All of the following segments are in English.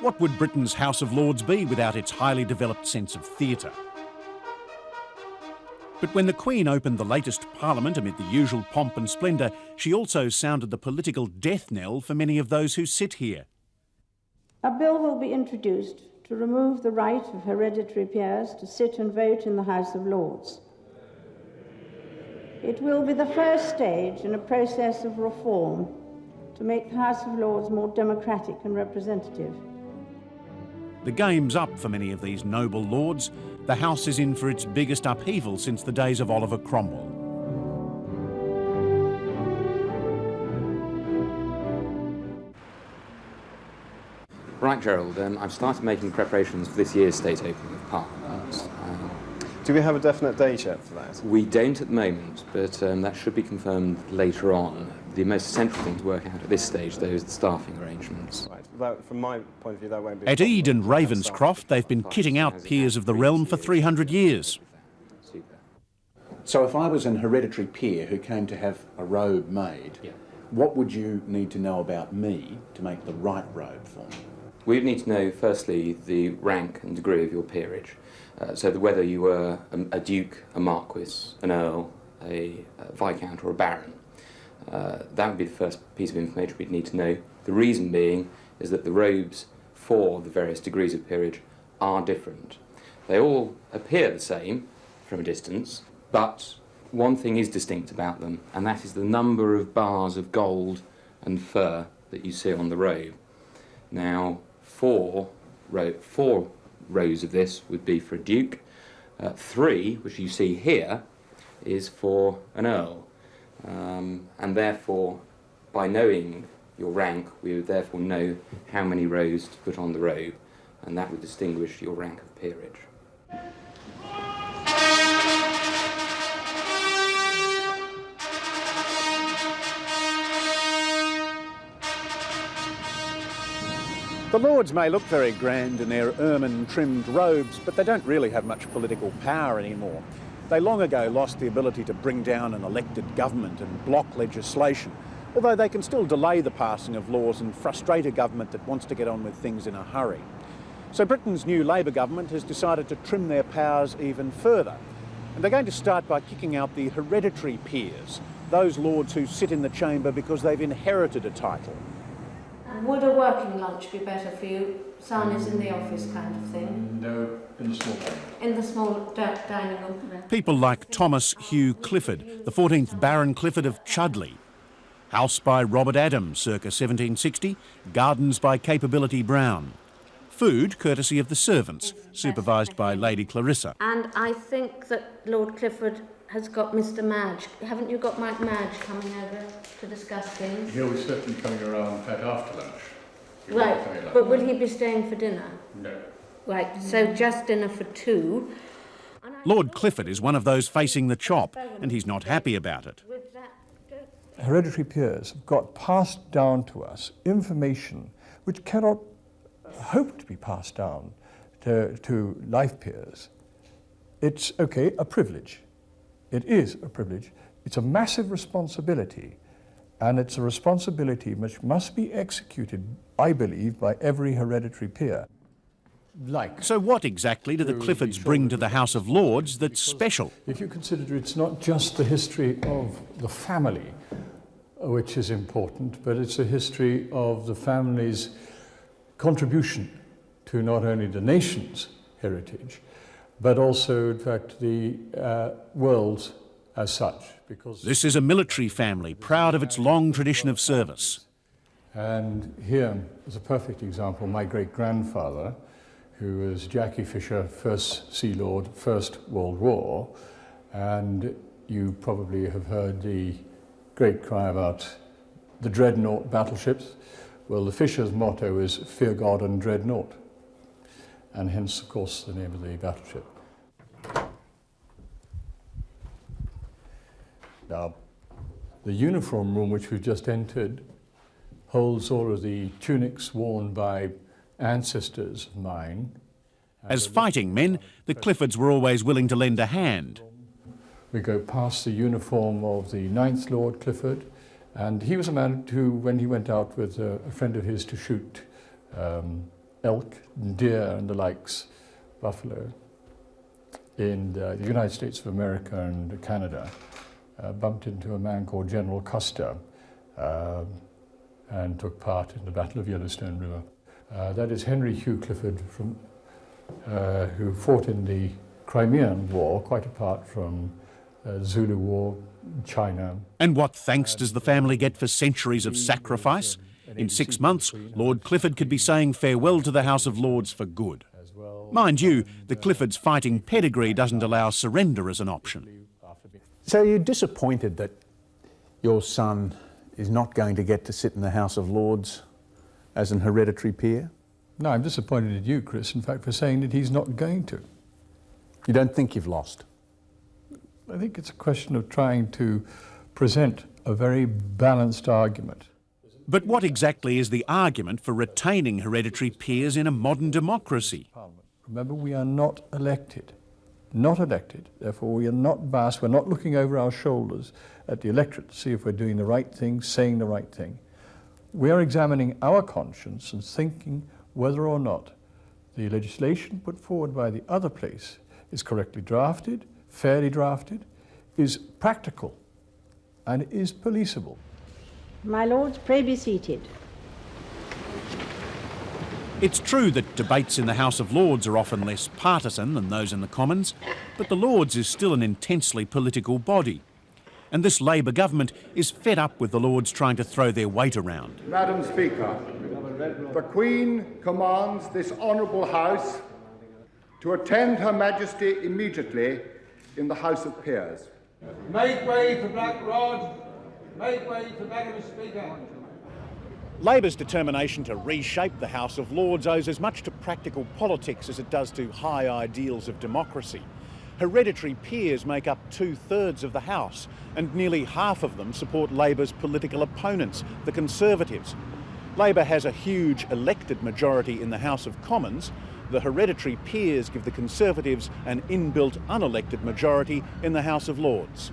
What would Britain's House of Lords be without its highly developed sense of theatre? But when the Queen opened the latest Parliament amid the usual pomp and splendour, she also sounded the political death knell for many of those who sit here. A bill will be introduced to remove the right of hereditary peers to sit and vote in the House of Lords. It will be the first stage in a process of reform to make the House of Lords more democratic and representative. The game's up for many of these noble lords. The House is in for its biggest upheaval since the days of Oliver Cromwell. Right, Gerald, I've started making preparations for this year's state opening of Parliament. Do we have a definite date yet for that? We don't at the moment, but that should be confirmed later on. The most essential thing to work out at this stage, though, is the staffing arrangements. Right. That, from my point of view, that won't be... At Ede and Ravenscroft, they've been kitting out peers of the realm for 300 years. So if I was an hereditary peer who came to have a robe made, what would you need to know about me to make the right robe for me? We'd need to know, firstly, the rank and degree of your peerage. So whether you were a duke, a marquis, an earl, a viscount or a baron. That would be the first piece of information we'd need to know. The reason being is that the robes for the various degrees of peerage are different. They all appear the same from a distance, but one thing is distinct about them, and that is the number of bars of gold and fur that you see on the robe. Now, four rows of this would be for a duke. 3, which you see here, is for an earl. And therefore, by knowing your rank, we would therefore know how many rows to put on the robe, and that would distinguish your rank of peerage. The Lords may look very grand in their ermine-trimmed robes, but they don't really have much political power anymore. They long ago lost the ability to bring down an elected government and block legislation, although they can still delay the passing of laws and frustrate a government that wants to get on with things in a hurry. So Britain's new Labour government has decided to trim their powers even further. And they're going to start by kicking out the hereditary peers, those lords who sit in the chamber because they've inherited a title. Would a working lunch be better for you? Son is in the office kind of thing? No, in the small room. In the small dining room? People like Thomas Hugh Clifford, the 14th Baron Clifford of Chudley. House by Robert Adams, circa 1760. Gardens by Capability Brown. Food courtesy of the servants, supervised by Lady Clarissa. And I think that Lord Clifford has got Mr. Madge. Haven't you got Mike Madge coming over to discuss things? He'll be certainly coming around at after lunch. Right, but will he be staying for dinner? No. Right, so just dinner for 2. Lord Clifford is one of those facing the chop, and he's not happy about it. Hereditary peers have got passed down to us information which cannot hope to be passed down to life peers. It's, okay, a privilege. It is a privilege. It's a massive responsibility, and it's a responsibility which must be executed, I believe, by every hereditary peer. So what exactly do the Cliffords bring to the House of Lords that's special? If you consider it's not just the history of the family, which is important, but it's a history of the family's contribution to not only the nation's heritage, but also, in fact, the world's as such. Because this is a military family, proud of its long tradition of service. And here is a perfect example. My great-grandfather, who was Jackie Fisher, 1st Sea Lord, First World War, and you probably have heard the great cry about the dreadnought battleships. Well, the Fisher's motto is "Fear God and dread naught," and hence, of course, the name of the battleship. Now, the uniform room which we've just entered holds all of the tunics worn by ancestors of mine. As fighting men, the Cliffords were always willing to lend a hand. We go past the uniform of the 9th Lord Clifford, and he was a man who, when he went out with a friend of his to shoot elk, deer and the likes, buffalo, in the United States of America and Canada, bumped into a man called General Custer and took part in the Battle of Yellowstone River. That is Henry Hugh Clifford, who fought in the Crimean War, quite apart from Zulu War, China. And what thanks does the family get for centuries of sacrifice? In 6 months, Lord Clifford could be saying farewell to the House of Lords for good. Mind you, the Clifford's fighting pedigree doesn't allow surrender as an option. So you're disappointed that your son is not going to get to sit in the House of Lords as an hereditary peer? No, I'm disappointed at you, Chris, in fact, for saying that he's not going to. You don't think you've lost? I think it's a question of trying to present a very balanced argument. But what exactly is the argument for retaining hereditary peers in a modern democracy? Remember, we are not elected. Not elected. Therefore, we are not biased. We're not looking over our shoulders at the electorate to see if we're doing the right thing, saying the right thing. We are examining our conscience and thinking whether or not the legislation put forward by the other place is correctly drafted, fairly drafted, is practical, and is policeable. My lords, pray be seated. It's true that debates in the House of Lords are often less partisan than those in the Commons, but the Lords is still an intensely political body. And this Labour government is fed up with the Lords trying to throw their weight around. Madam Speaker, the Queen commands this honourable House to attend Her Majesty immediately in the House of Peers. Make way for Black Rod. Make way for Madam Speaker. Labour's determination to reshape the House of Lords owes as much to practical politics as it does to high ideals of democracy. Hereditary peers make up 2/3 of the House, and nearly half of them support Labour's political opponents, the Conservatives. Labour has a huge elected majority in the House of Commons. The hereditary peers give the Conservatives an inbuilt unelected majority in the House of Lords.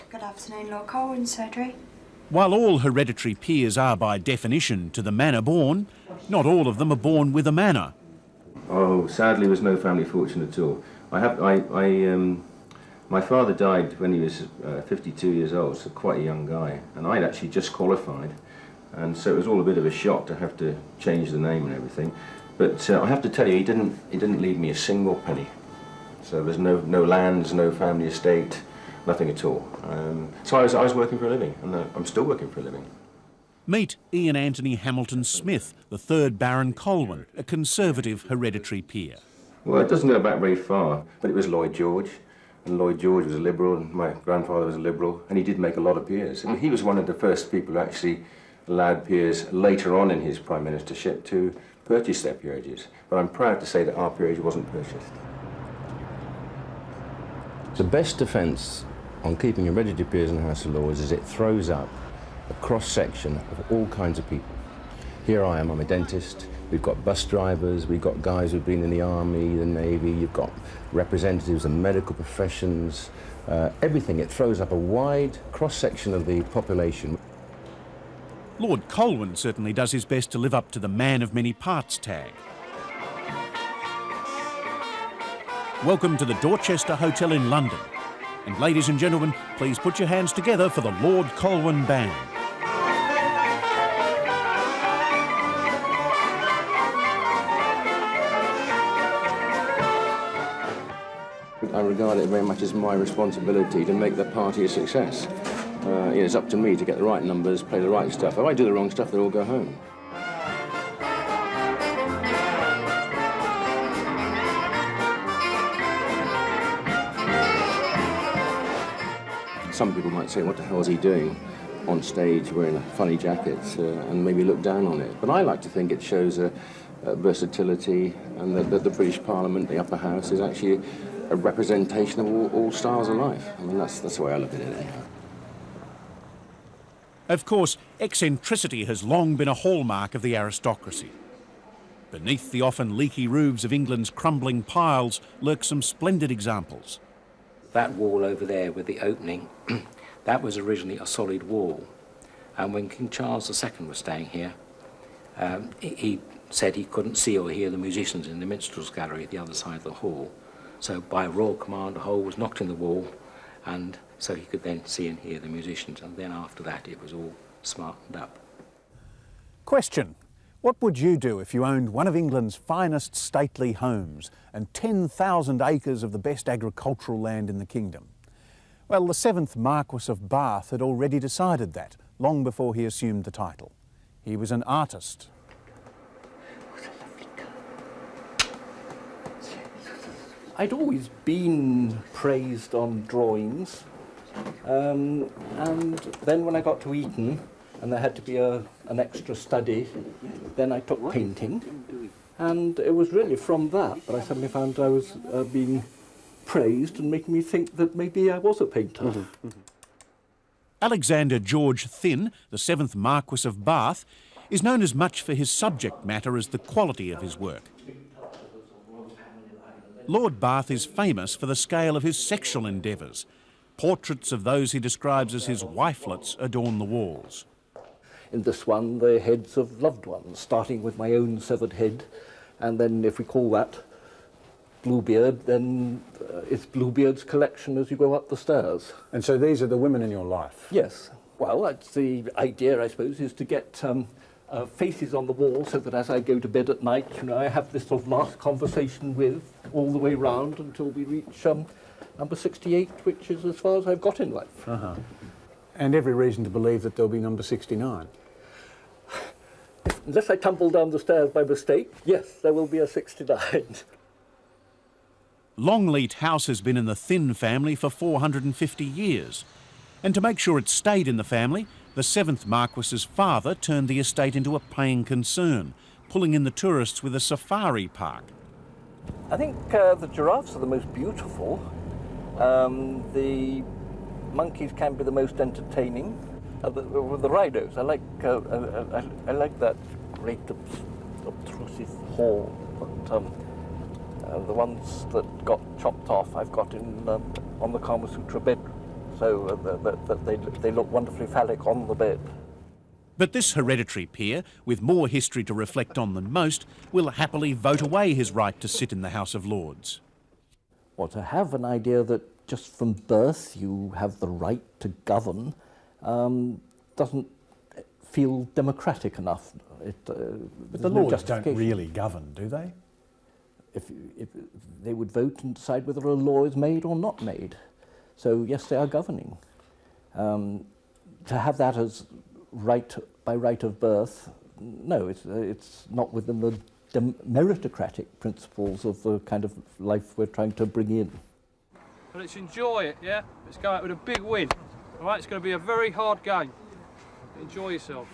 Good afternoon, Lord Colwyn, Surgery. While all hereditary peers are by definition to the manor born, not all of them are born with a manor. Oh, sadly, there's no family fortune at all. My father died when he was 52 years old, so quite a young guy, and I'd actually just qualified, and so it was all a bit of a shock to have to change the name and everything. But I have to tell you, he didn't leave me a single penny. So there's no lands, no family estate, nothing at all. So I was working for a living, and I'm still working for a living. Meet Ian Anthony Hamilton Smith, the 3rd Baron Colwyn, a Conservative hereditary peer. Well, it doesn't go back very far, but it was Lloyd George, and Lloyd George was a Liberal, and my grandfather was a Liberal, and he did make a lot of peers. I mean, he was one of the first people who actually allowed peers later on in his prime ministership to purchase their peerages. But I'm proud to say that our peerage wasn't purchased. The best defence on keeping hereditary peers in the House of Lords is it throws up a cross-section of all kinds of people. Here I am, I'm a dentist, we've got bus drivers, we've got guys who've been in the army, the navy, you've got representatives of medical professions, everything. It throws up a wide cross-section of the population. Lord Colwyn certainly does his best to live up to the man of many parts tag. Welcome to the Dorchester Hotel in London. And ladies and gentlemen, please put your hands together for the Lord Colwyn Band. I regard it very much as my responsibility to make the party a success. It's up to me to get the right numbers, play the right stuff. If I do the wrong stuff, they'll all go home. Some people might say, what the hell is he doing on stage wearing a funny jacket, and maybe look down on it. But I like to think it shows a versatility, and that the British Parliament, the upper house, is actually a representation of all styles of life. I mean, that's the way I look at it anyhow. Of course, eccentricity has long been a hallmark of the aristocracy. Beneath the often leaky roofs of England's crumbling piles lurk some splendid examples. That wall over there with the opening, that was originally a solid wall. And when King Charles II was staying here, he said he couldn't see or hear the musicians in the minstrels' gallery at the other side of the hall. So by royal command, a hole was knocked in the wall, and so he could then see and hear the musicians. And then after that, it was all smartened up. Question. What would you do if you owned one of England's finest stately homes and 10,000 acres of the best agricultural land in the kingdom? Well, the 7th Marquess of Bath had already decided that, long before he assumed the title. He was an artist. I'd always been praised on drawings, and then when I got to Eton, and there had to be an extra study, then I took painting, and it was really from that I suddenly found I was being praised and making me think that maybe I was a painter. Alexander George Thynne, the 7th Marquess of Bath, is known as much for his subject matter as the quality of his work. Lord Bath is famous for the scale of his sexual endeavours. Portraits of those he describes as his wifelets adorn the walls. In this one, the heads of loved ones, starting with my own severed head, and then if we call that Bluebeard, then it's Bluebeard's collection as you go up the stairs. And so these are the women in your life? Yes. Well, that's the idea, I suppose, is to get faces on the wall so that as I go to bed at night, you know, I have this sort of last conversation with all the way round until we reach number 68, which is as far as I've got in life. And every reason to believe that there'll be number 69. Unless I tumble down the stairs by mistake, yes, there will be a 69. Longleat House has been in the Thynne family for 450 years. And to make sure it stayed in the family, the 7th Marquess's father turned the estate into a paying concern, pulling in the tourists with a safari park. I think the giraffes are the most beautiful. The monkeys can be the most entertaining. The rhinos, I like that great obtrusive horn. But the ones that got chopped off, I've got in on the Kama Sutra bed, so that they look wonderfully phallic on the bed. But this hereditary peer, with more history to reflect on than most, will happily vote away his right to sit in the House of Lords. Or to have an idea that just from birth you have the right to govern doesn't feel democratic enough. But the Lords don't really govern, do they? If they would vote and decide whether a law is made or not made. So yes, they are governing. To have that as by right of birth, no, it's not within the meritocratic principles of the kind of life we're trying to bring in. But let's enjoy it, yeah? Let's go out with a big win. All right, it's going to be a very hard game. Enjoy yourselves.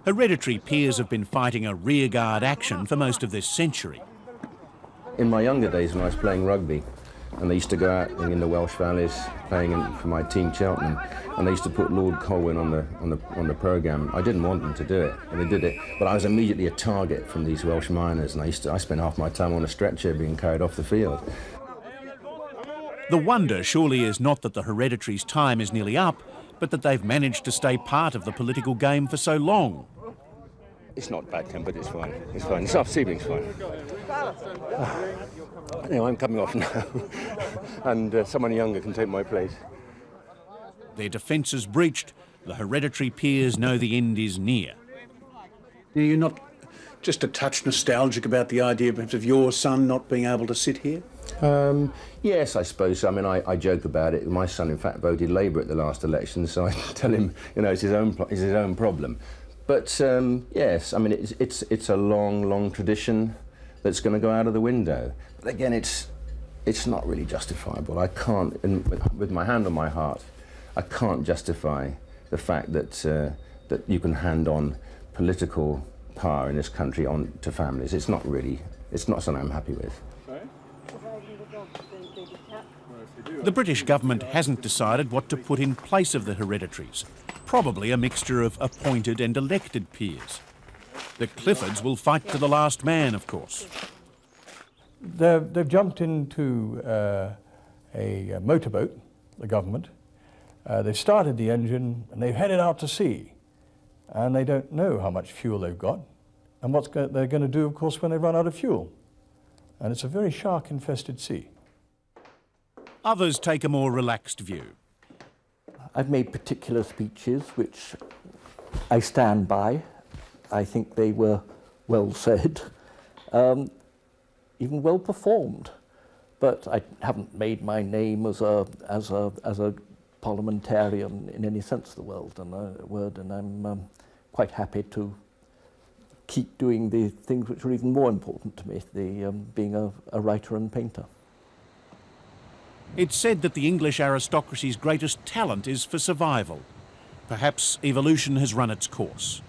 Hereditary peers have been fighting a rearguard action for most of this century. In my younger days when I was playing rugby, and they used to go out in the Welsh valleys playing for my team Cheltenham, and they used to put Lord Colwyn on the programme. I didn't want them to do it, and they did it, but I was immediately a target from these Welsh miners, and I spent half my time on a stretcher being carried off the field. The wonder surely is not that the Hereditary's time is nearly up, but that they've managed to stay part of the political game for so long. It's not bad-tempered, it's fine. It's fine. This evening's fine. Anyway, I'm coming off now, and someone younger can take my place. Their defences breached, the hereditary peers know the end is near. You're not just a touch nostalgic about the idea perhaps of your son not being able to sit here? Yes, I suppose so. I mean, I joke about it. My son, in fact, voted Labour at the last election, so I tell him, you know, it's his own problem. But yes, I mean, it's a long tradition that's going to go out of the window. But again, it's not really justifiable. I can't, with my hand on my heart, I can't justify the fact that that you can hand on political power in this country on to families. It's not something I'm happy with. The British government hasn't decided what to put in place of the hereditaries. Probably a mixture of appointed and elected peers. The Cliffords will fight to the last man, of course. They've jumped into a motorboat, the government, They've started the engine and they've headed out to sea, and they don't know how much fuel they've got and what they're going to do, of course, when they run out of fuel. And it's a very shark-infested sea. Others take a more relaxed view. I've made particular speeches which I stand by. I think they were well said, even well performed. But I haven't made my name as a parliamentarian in any sense of the word, and I'm quite happy to keep doing the things which are even more important to me, being a writer and painter. It's said that the English aristocracy's greatest talent is for survival. Perhaps evolution has run its course.